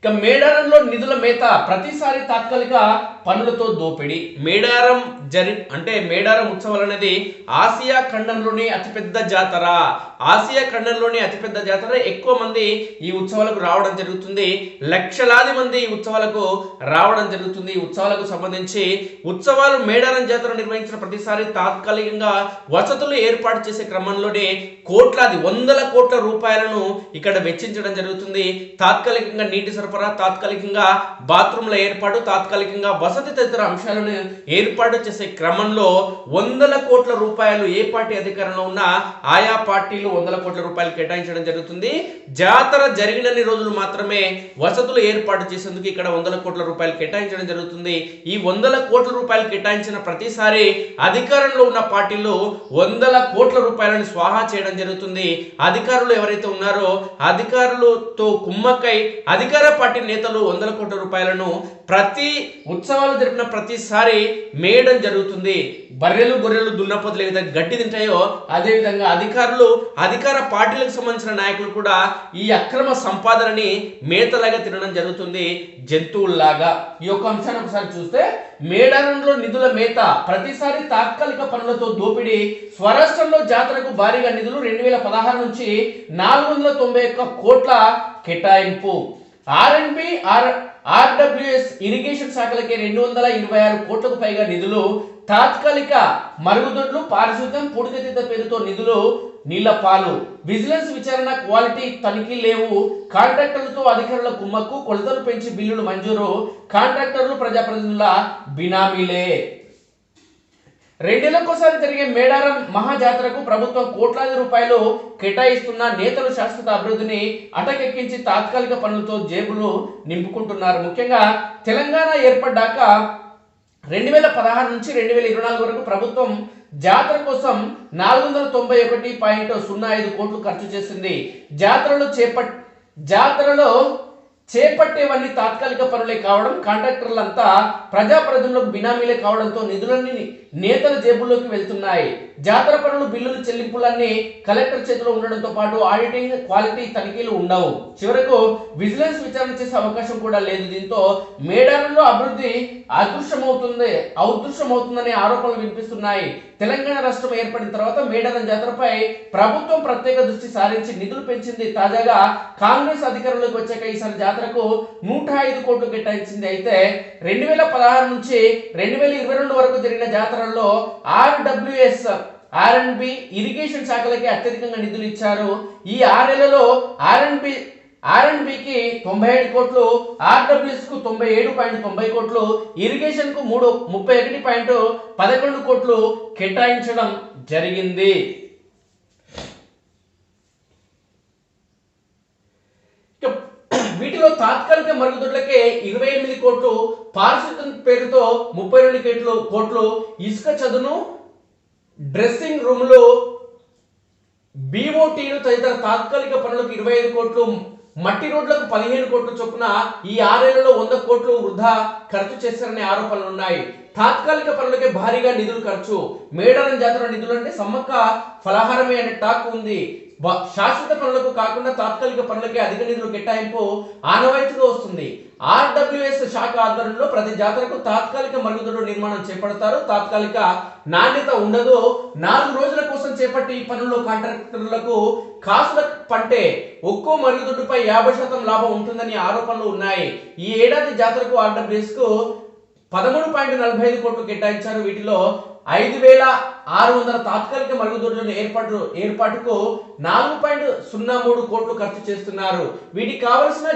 ఇక మేడారంలో నిధుల మేత ప్రతిసారి తాత్కాలిక పనులతో దోపిడీ. మేడారం ఉత్సవాలు అనేది ఆసియా ఖండంలోని అతిపెద్ద జాతర. ఎక్కువ మంది ఈ ఉత్సవాలకు రావడం జరుగుతుంది. లక్షలాది మంది ఈ ఉత్సవాలకు రావడం జరుగుతుంది. ఈ ఉత్సవాలకు సంబంధించి మేడారం జాతర నిర్వహించిన ప్రతిసారి తాత్కాలికంగా వసతులు ఏర్పాటు చేసే క్రమంలోనే వందల కోట్ల రూపాయలను ఇక్కడ వెచ్చించడం జరుగుతుంది. తాత్కాలికంగా నీటి సరఫరా, తాత్కాలికంగా బాత్రూమ్ల ఏర్పాటు, తాత్కాలికంగా వసతి తదితర అంశాలను ఏర్పాటు చేసే క్రమంలో వందల కోట్ల రూపాయలు ఏ పార్టీ అధికారంలో ఉన్నా ఆయా పార్టీలు వందల కోట్ల రూపాయలు కేటాయించడం జరుగుతుంది. జాతర జరిగినన్ని రోజులు మాత్రమే వసతులు ఏర్పాటు చేసేందుకు ఇక్కడ వందల కోట్ల రూపాయలు కేటాయించడం జరుగుతుంది. ఈ వందల కోట్ల రూపాయలు కేటాయించిన ప్రతిసారి అధికారంలో ఉన్న పార్టీలు వందల కోట్ల రూపాయలను స్వాహా చేయడం జరుగుతుంది. అధికారులు ఎవరైతే ఉన్నారో అధికారులతో కుమ్మక్కై అధికార పార్టీ నేతలు వందల కోట్ల రూపాయలను ప్రతి ఉత్సవాలు జరిపిన ప్రతిసారి మేయడం జరుగుతుంది. బర్రెలు గొర్రెలు దున్నపోతులు ఏ విధంగా గడ్డి తింటాయో అదేవిధంగా అధికార పార్టీలకు సంబంధించిన నాయకులు కూడా ఈ అక్రమ సంపాదనని మేతలాగా తినడం జరుగుతుంది, జంతువుల్లాగా. ఈ యొక్క అంశాన్ని ఒకసారి చూస్తే మేడారంలో నిధుల మేత ప్రతిసారి తాత్కాలిక పనులతో దోపిడీ. స్వరాష్ట్రంలో జాతరకు భారీగా నిధులు 2016 నుంచి 491 కోట్ల కేటాయింపు. ఆర్డబ్ల్యూఎస్ ఇరిగేషన్ శాఖలకి 226 కోట్లకు పైగా నిధులు. తాత్కాలిక మరుగుదొడ్లు, పారిశుద్ధ్యం, పూడికతీత పేరుతో నిధులు నీళ్ల పాలు. విజిలెన్స్ విచారణ, క్వాలిటీ తనిఖీ లేవు. కాంట్రాక్టర్లతో అధికారుల కుమ్మక్కు, కొలతలు పెంచి బిల్లులు మంజూరు. కాంట్రాక్టర్లు ప్రజాప్రతినిధుల బినామీలే. 2 ఏళ్లకోసారి జరిగే మేడారం మహాజాతరకు ప్రభుత్వం కోట్లాది రూపాయలు కేటాయిస్తున్న నేతలు శాశ్వత అభివృద్ధిని అటకెక్కించి తాత్కాలిక పనులతో జేబులు నింపుకుంటున్నారు. ముఖ్యంగా తెలంగాణ ఏర్పడ్డాక 2016 నుంచి 2024 వరకు ప్రభుత్వం జాతర కోసం 491.05 కోట్లు ఖర్చు చేసింది. జాతరలో చేపట్టేవన్నీ తాత్కాలిక పనులే కావడం, కాంట్రాక్టర్లంతా ప్రజాప్రతినిధులకు బినామీలే కావడంతో నిధులన్నీ నేతల జేబుల్లోకి వెళ్తున్నాయి. జాతర పనులు, బిల్లులు చెల్లింపులన్నీ కలెక్టర్ చేతిలో ఉండడంతో పాటు ఆడిటింగ్, క్వాలిటీ తనిఖీలు ఉండవు. చివరకు విజిలెన్స్ విచారణ చేసే అవకాశం కూడా లేదు. దీంతో మేడారంలో అభివృద్ధి ఔదృశ్యమవుతుందనే ఆరోపణలు వినిపిస్తున్నాయి. తెలంగాణ రాష్ట్రం ఏర్పడిన తర్వాత మేడారం జాతరపై ప్రభుత్వం ప్రత్యేక దృష్టి సారించి నిధులు పెంచింది. తాజాగా కాంగ్రెస్ అధికారంలోకి వచ్చాక ఈసారి జాతరకు 105 కోట్లు కేటాయించింది. అయితే 2016 నుంచి 2022 వరకు జరిగిన జాతరల్లో ఆర్డబ్ల్యూఎస్, ఆర్ఎండ్బి, ఇరిగేషన్ శాఖలకి అత్యధికంగా నిధులు ఇచ్చారు. ఈ 6 నెలలలో ఆర్ఎండ్బికి 97 కోట్లు, ఆర్డబ్ల్యూఎస్ కు 97.90 కోట్లు, ఇరిగేషన్ కు 31.11 కోట్లు కేటాయించడం జరిగింది. వీటిలో తాత్కాలిక మరుగుదొడ్లకే 28 కోట్లు, పారిశుద్ధ్యం పేరుతో 32 కోట్లు, ఇసుక చదును, డ్రెస్సింగ్ రూములు, బీఓటీలు తదితర తాత్కాలిక పనులకు 25 కోట్లు, మట్టి రోడ్లకు 15 కోట్లు చొప్పున ఈ 6 ఏళ్లలో 100 కోట్లు వృధా ఖర్చు చేశారనే ఆరోపణలు ఉన్నాయి. తాత్కాలిక పనులకే భారీగా నిధులు ఖర్చు. మేడారం జాతర నిధులు అంటే సమ్మక్క ఫలహారమే అనే టాక్ ఉంది. శాశ్వత పనులకు కాకుండా తాత్కాలిక పనులకే అధిక నిధులు కేటాయింపు ఆనవాయితీగా వస్తుంది. ఆర్డబ్ల్యూఎస్ శాఖ ఆధ్వర్యంలో ప్రతి జాతరకు తాత్కాలిక మరుగుదొడ్ల నిర్మాణం చేపడతారు. తాత్కాలిక నాణ్యత ఉండదు. 4 రోజుల కోసం చేపట్టి ఈ పనుల్లో కాంట్రాక్టర్లకు కాసుల పంటే ఒక్కో మరుగుదొడ్డుపై 50% లాభం ఉంటుందని ఆరోపణలు ఉన్నాయి. ఈ ఏడాది జాతరకు ఆర్డబ్ల్యూఎస్ కు 13.45 కోట్లు కేటాయించారు. వీటిలో 5,600 తాత్కాలిక మరుగుదొడ్ల ఏర్పాటుకు 4.03 కోట్లు ఖర్చు చేస్తున్నారు. వీటికి కావలసిన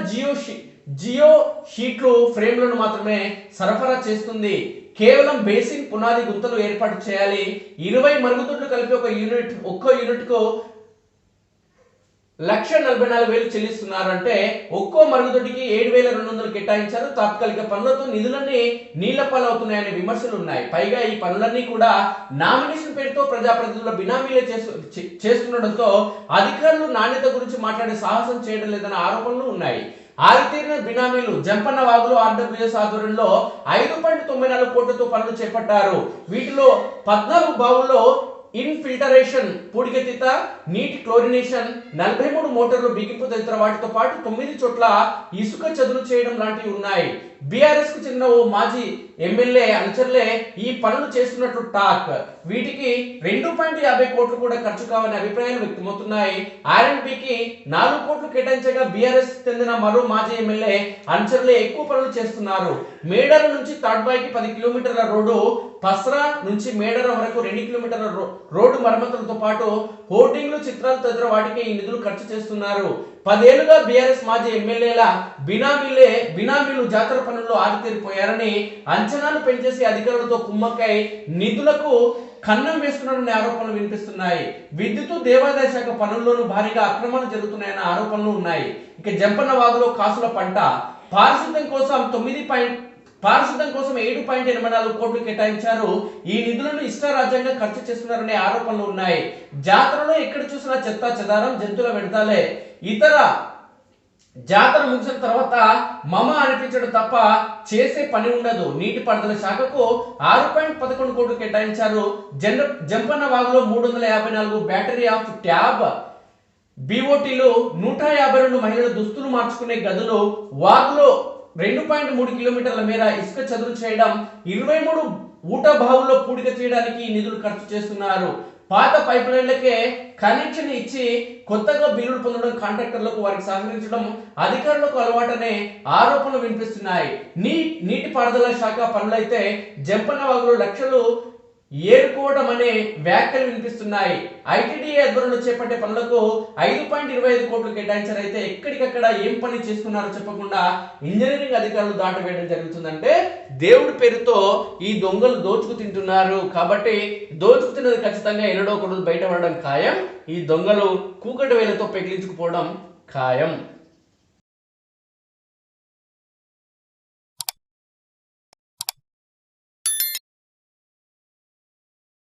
జియో షీట్లు, ఫ్రేమ్లను మాత్రమే సరఫరా చేస్తుంది. కేవలం బేసిక్ పునాది గుంతలు ఏర్పాటు చేయాలి. 20 మరుగుదొడ్లు కలిపి ఒక్కో యూనిట్ కు 1,44,000 చెల్లిస్తున్నారు. అంటే ఒక్కో మరుగుదొడ్డికి 7,200 కేటాయించారు. తాత్కాలిక పనులతో నిధులన్నీ నీళ్ల పాలవుతున్నాయనే విమర్శలు ఉన్నాయి. పైగా ఈ పనులన్నీ కూడా నామినేషన్ పేరుతో ప్రజాప్రతినిధుల బినామీలే చేస్తుండడంతో అధికారులు నాణ్యత గురించి మాట్లాడే సాహసం చేయడం లేదన్న ఆరోపణలు ఉన్నాయి. ఆరితేరిన బినామీలు జంపన్న వాగులో ఆర్డబ్ల్యూఎస్ ఆధ్వర్యంలో 5.94 కోట్లతో పనులు చేపట్టారు. వీటిలో 14 బావుల్లో ఇన్ఫిల్టరేషన్ పూడికతీత, నీటి క్లోరినేషన్, 43 మోటార్లు బిగింపు తదితర వాటితో పాటు 9 చోట్ల ఇసుక చదును చేయడం లాంటివి ఉన్నాయి. బీఆర్ఎస్ కు చెందిన ఓ మాజీ ఎమ్మెల్యే అనుచరులే ఈ పనులు చేస్తున్నట్లు టాక్. వీటికి 2.50 కోట్లు కూడా ఖర్చు కావని అభిప్రాయాలు వ్యక్తమవుతున్నాయి. ఆర్ఎండ్బికి 4 కోట్లు కేటాయించగా బీఆర్ఎస్ చెందిన మరో మాజీ ఎమ్మెల్యే అనుచరులే ఎక్కువ పనులు చేస్తున్నారు. మేడారం నుంచి తాడ్బాయికి 10 కిలోమీటర్ల రోడ్డు, పస్రా నుంచి మేడారం వరకు 2 కిలోమీటర్ల రోడ్డు మరమ్మతులతో పాటు హోర్డింగ్లు, చిత్రాలు తదితర వాటికి ఈ నిధులు ఖర్చు చేస్తున్నారు. 10 ఏళ్లుగా బీఆర్ఎస్ మాజీ ఎమ్మెల్యేల బినామీలు జాతర పనుల్లో ఆరితేరిపోయారని అంచనాలు పెంచేసి అధికారులతో కుమ్మక్కై నిధులకు కన్నం వేస్తున్నారనే ఆరోపణలు వినిపిస్తున్నాయి. విద్యుత్, దేవాదాయ శాఖ పనుల్లోనూ భారీగా అక్రమాలు జరుగుతున్నాయన్న ఆరోపణలు ఉన్నాయి. ఇక జంపన్న వాగులో కాసుల పంట పారిశుద్ధ్యం కోసం 7.84 కోట్లు కేటాయించారు. ఈ నిధులను ఇష్టారాజ్యంగా ఖర్చు చేస్తున్నారనే ఆరోపణలు ఉన్నాయి. జాతరలో ఎక్కడ చూసినా చెత్త చెదారం, జంతువుల విడతాలే. ఇతర జాతర ముగిసిన తర్వాత మమ అనిపించడం తప్ప చేసే పని ఉండదు. నీటిపారుదల శాఖకు 6.11 కోట్లు కేటాయించారు. జంపన్న వాగులో 354 బ్యాటరీ ఆఫ్ ట్యాబ్ బీఓటీలు, 152 మహిళల దుస్తులు మార్చుకునే గదులు, వాగులో 2.3 కిలోమీటర్ల మేర ఇసుక చదును చేయడం, 23 ఊట బావుల్లో పూడిక చేయడానికి ఈ నిధులు ఖర్చు చేస్తున్నారు. పాత పైప్ లైన్లకే కనెక్షన్ ఇచ్చి కొత్తగా బిల్లులు పొందడం, కాంట్రాక్టర్లకు వారికి సహకరించడం అధికారులకు అలవాటనే ఆరోపణలు వినిపిస్తున్నాయి. నీటిపారుదల శాఖ పనులైతే జంపన్న వాగులో లక్షలు ఏరుకోవడం అనే వ్యాఖ్యలు వినిపిస్తున్నాయి. ఐటీడీఏ ఆధ్వర్యంలో చేపట్టే పనులకు 5.25 కోట్లు కేటాయించారైతే ఎక్కడికక్కడ ఏం పని చేస్తున్నారో చెప్పకుండా ఇంజనీరింగ్ అధికారులు దాటవేయడం జరుగుతుందంటే దేవుడి పేరుతో ఈ దొంగలు దోచుకు తింటున్నారు. కాబట్టి దోచుకు తిన్నది ఖచ్చితంగా ఎన్నడో ఒకరోజు బయటపడడం ఖాయం. ఈ దొంగలు కూకటి వేలతో పెకిలించుకుపోవడం ఖాయం.